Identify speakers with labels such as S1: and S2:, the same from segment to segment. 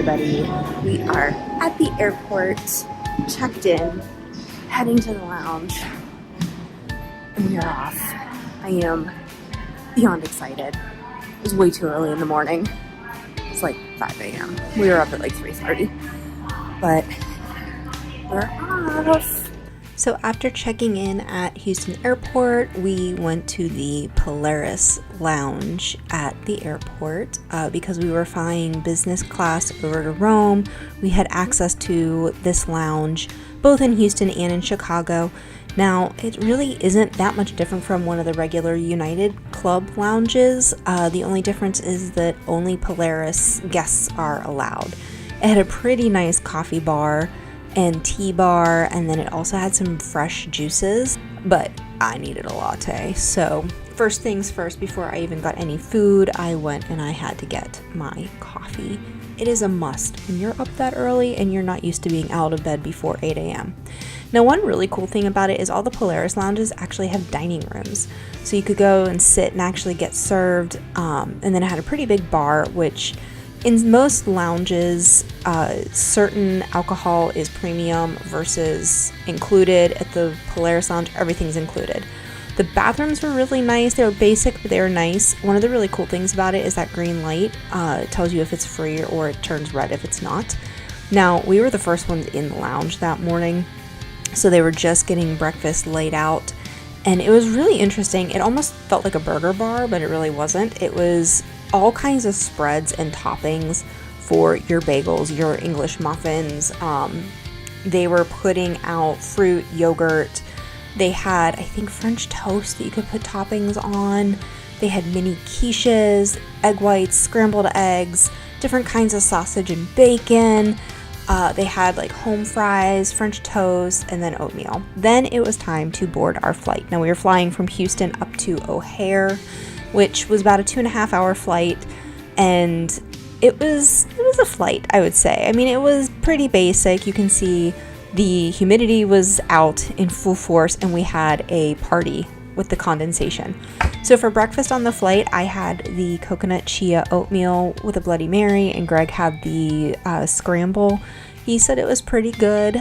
S1: everybody. We are at the airport, checked in, heading to the lounge, and we are off. I am beyond excited. It was way too early in the morning. It's like 5 a.m. We were up at like 3:30, but we're off. So after checking in at Houston Airport, we went to the Polaris lounge at the airport because we were flying business class over to Rome. We had access to this lounge both in Houston and in Chicago. Now, it really isn't that much different from one of the regular United Club lounges. The only difference is that only Polaris guests are allowed. It had a pretty nice coffee bar and tea bar, and then it also had some fresh juices, but I needed a latte. So first things first, before I even got any food, I went and I had to get my coffee. It is a must when you're up that early and you're not used to being out of bed before 8 a.m. Now, one really cool thing about it is all the Polaris lounges actually have dining rooms. So you could go and sit and actually get served, and then it had a pretty big bar, which in most lounges, certain alcohol is premium versus included. At the Polaris lounge, everything's included. The bathrooms were really nice. They were basic, but they were nice. One of the really cool things about it is that green light. It tells you if it's free or it turns red if it's not. Now, we were the first ones in the lounge that morning, so they were just getting breakfast laid out. And it was really interesting. It almost felt like a burger bar, but it really wasn't. It was all kinds of spreads and toppings for your bagels, your English muffins. They were putting out fruit, yogurt. They had, I think, French toast that you could put toppings on. They had mini quiches, egg whites, scrambled eggs, different kinds of sausage and bacon. They had like home fries, French toast, and then oatmeal. Then it was time to board our flight. Now, we were flying from Houston up to O'Hare, which was about a 2.5-hour flight, and it was a flight, I would say. I mean, it was pretty basic. You can see the humidity was out in full force, and we had a party with the condensation. So for breakfast on the flight, I had the coconut chia oatmeal with a Bloody Mary, and Greg had the scramble. He said it was pretty good.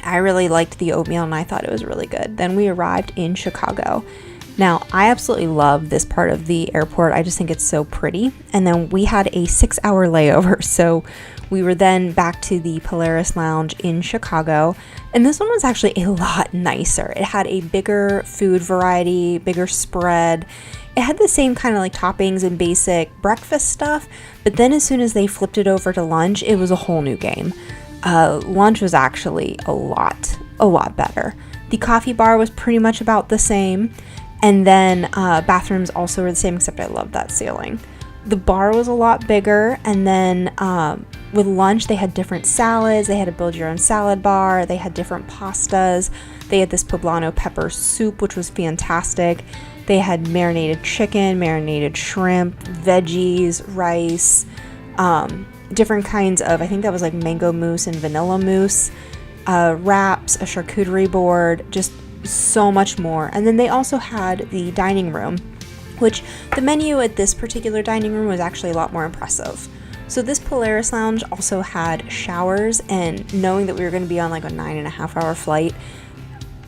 S1: I really liked the oatmeal and I thought it was really good. Then we arrived in Chicago. Now, I absolutely love this part of the airport. I just think it's so pretty. And then we had a 6-hour layover. So we were then back to the Polaris Lounge in Chicago. And this one was actually a lot nicer. It had a bigger food variety, bigger spread. It had the same kind of like toppings and basic breakfast stuff. But then as soon as they flipped it over to lunch, it was a whole new game. Lunch was actually a lot better. The coffee bar was pretty much about the same. And then bathrooms also were the same, except I loved that ceiling. The bar was a lot bigger, and then with lunch they had different salads. They had a build your own salad bar. They had different pastas. They had this poblano pepper soup, which was fantastic. They had marinated chicken, marinated shrimp, veggies, rice, different kinds of, I think that was like mango mousse and vanilla mousse, wraps, a charcuterie board, just so much more. And then they also had the dining room, which the menu at this particular dining room was actually a lot more impressive. So this Polaris Lounge also had showers, and knowing that we were going to be on like a 9.5-hour flight,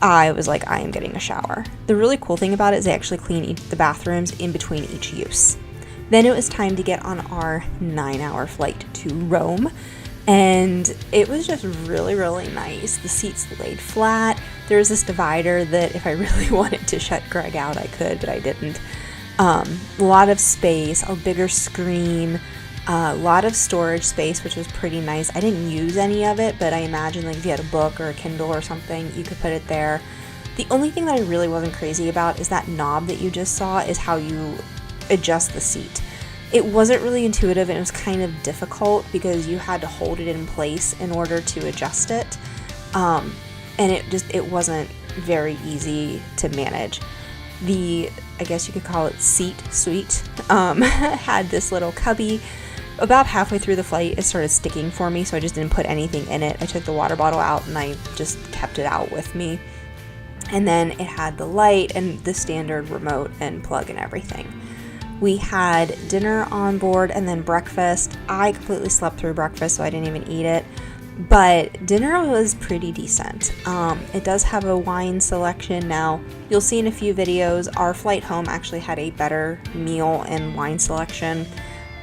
S1: I was like, I am getting a shower. The really cool thing about it is they actually clean the bathrooms in between each use. Then it was time to get on our 9-hour flight to Rome. And it was just really, really nice. The seats laid flat. There was this divider that if I really wanted to shut Greg out, I could, but I didn't. A lot of space, a bigger screen, a lot of storage space, which was pretty nice. I didn't use any of it, but I imagine like if you had a book or a Kindle or something, you could put it there. The only thing that I really wasn't crazy about is that knob that you just saw is how you adjust the seat. It wasn't really intuitive, and it was kind of difficult because you had to hold it in place in order to adjust it. And it wasn't very easy to manage. The, I guess you could call it seat suite, had this little cubby. About halfway through the flight, it started sticking for me, so I just didn't put anything in it. I took the water bottle out and I just kept it out with me. And then it had the light and the standard remote and plug and everything. We had dinner on board and then breakfast. I completely slept through breakfast, so I didn't even eat it. But dinner was pretty decent. It does have a wine selection now. You'll see in a few videos, our flight home actually had a better meal and wine selection,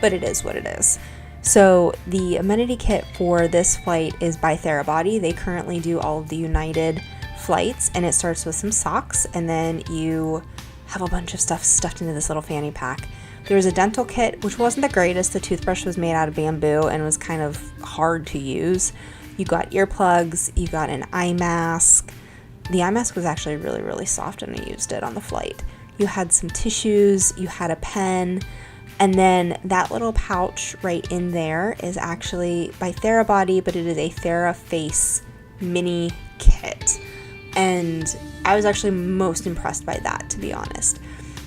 S1: but it is what it is. So the amenity kit for this flight is by Therabody. They currently do all of the United flights, and it starts with some socks, and then you have a bunch of stuff stuffed into this little fanny pack. There was a dental kit, which wasn't the greatest. The toothbrush was made out of bamboo and was kind of hard to use. You got earplugs, you got an eye mask. The eye mask was actually really, really soft, and I used it on the flight. You had some tissues, you had a pen, and then that little pouch right in there is actually by Therabody, but it is a TheraFace mini kit. And I was actually most impressed by that, to be honest.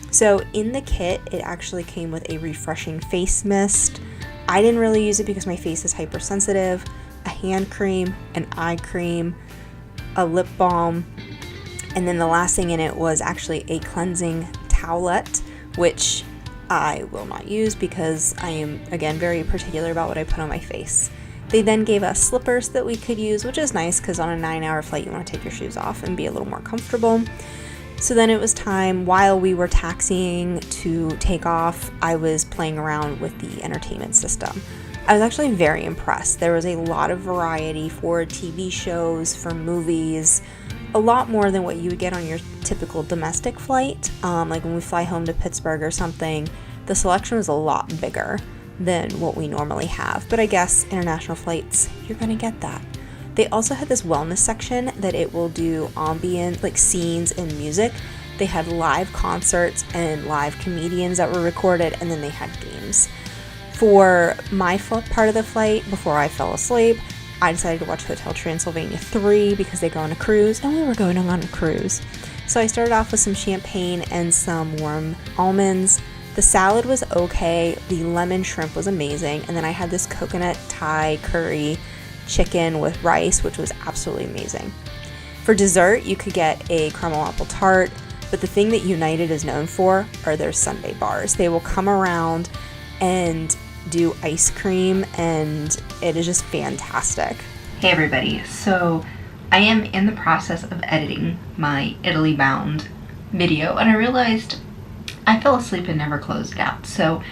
S1: So in the kit, it actually came with a refreshing face mist. I didn't really use it because my face is hypersensitive. A hand cream, an eye cream, a lip balm, and then the last thing in it was actually a cleansing towelette, which I will not use because I am, again, very particular about what I put on my face. They then gave us slippers that we could use, which is nice because on a 9-hour flight you want to take your shoes off and be a little more comfortable. So then it was time, while we were taxiing to take off, I was playing around with the entertainment system. I was actually very impressed. There was a lot of variety for TV shows, for movies, a lot more than what you would get on your typical domestic flight. Like when we fly home to Pittsburgh or something, the selection was a lot bigger than what we normally have. But I guess international flights, you're gonna get that. They also had this wellness section that it will do ambient, like scenes and music. They had live concerts and live comedians that were recorded, and then they had games. For my part of the flight, before I fell asleep, I decided to watch Hotel Transylvania 3 because they go on a cruise, and we were going on a cruise. So I started off with some champagne and some warm almonds. The salad was okay. The lemon shrimp was amazing. And then I had this coconut Thai curry chicken with rice, which was absolutely amazing. For dessert, you could get a caramel apple tart, but the thing that United is known for are their sundae bars. They will come around and do ice cream, and it is just fantastic.
S2: Hey everybody, so I am in the process of editing my Italy bound video, and I realized I fell asleep and never closed it out. So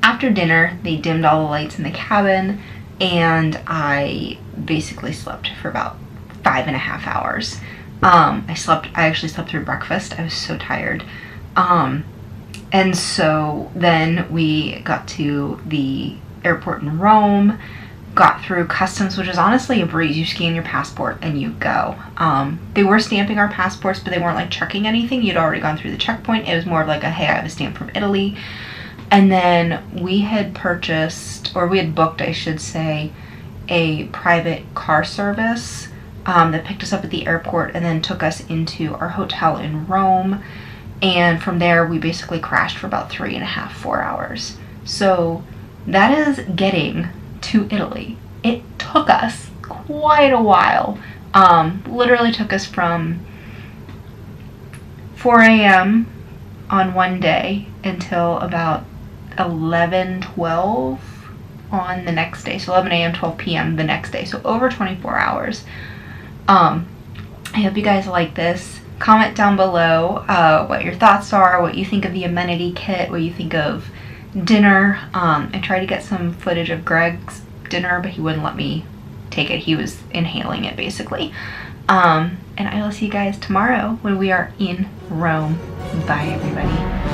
S2: after dinner, they dimmed all the lights in the cabin, and I basically slept for about 5.5 hours. I actually slept through breakfast. I was so tired. And so then we got to the airport in Rome, got through customs, which is honestly a breeze. You scan your passport and you go. They were stamping our passports, but they weren't like checking anything. You'd already gone through the checkpoint. It was more of like a, hey, I have a stamp from Italy. And then we had booked, I should say, a private car service that picked us up at the airport and then took us into our hotel in Rome. And from there, we basically crashed for about 3.5, 4 hours. So that is getting to Italy. It took us quite a while. Literally took us from 4 a.m. on one day until about 11, 12 on the next day. So 11 a.m., 12 p.m. the next day. So over 24 hours. I hope you guys like this. Comment down below what your thoughts are, what you think of the amenity kit, what you think of dinner. I tried to get some footage of Greg's dinner, but he wouldn't let me take it. He was inhaling it basically. And I will see you guys tomorrow when we are in Rome. Bye everybody.